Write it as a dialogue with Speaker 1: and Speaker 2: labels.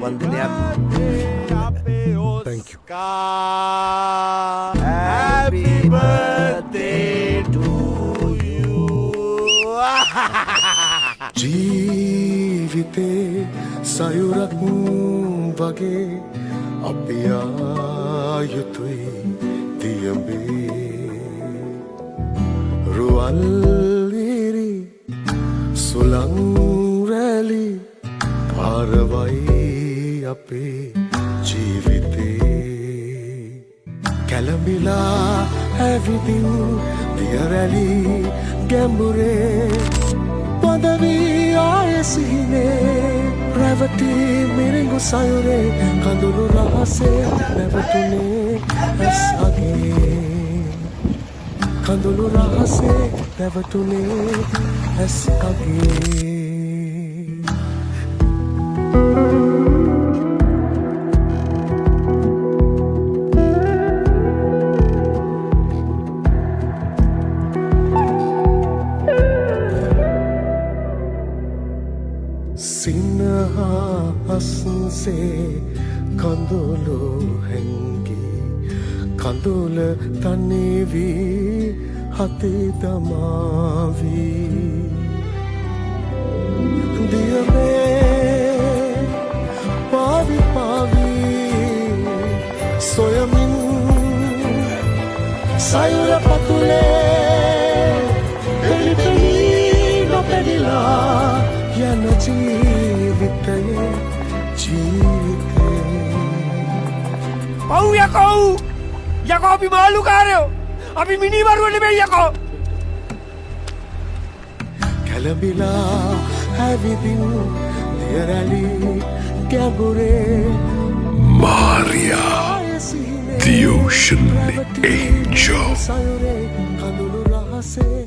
Speaker 1: වන්දනයක්.
Speaker 2: Thank you.
Speaker 1: Happy birthday to you.
Speaker 2: ජීවිතේ සයුරක් වගේ අපි ආයුතුයි දියඹේ රුවල්ලිරි සුළං රැලි පාරවයි අපේ ජීවිතේ කැළඹිලා ඇවිදින් දියරැලි ගැඹුරේ පදවී ආයසිහිනේ රැවටි මිරිඟු සයුරේ කඳුළු රහසේ නැවතුනේ ඇස් අගේ කඳුළු රහසේ නැවතුනේ ඇස් අගේ සිනහස්සේ කඳුළු හැංගි කඳුල තනිවී හතේ දමාවී දියමේ පාවි පාවී සොයමින් සයුර පතුලේ පෙළි නොපෙඩිලා යන ජීවිතයේ ජීවිතේ
Speaker 1: පව් යකෝ යකෝ අපි මාළුකාරයෝ අපි මිනිමරුවෝ නෙමෙයි යකෝ
Speaker 2: කැළඹිලා ඇවිදින් දියරැලි ගැඹුරේ
Speaker 3: Maria, the ocean angel.
Speaker 2: සයුරේ කඳුළු රහසේ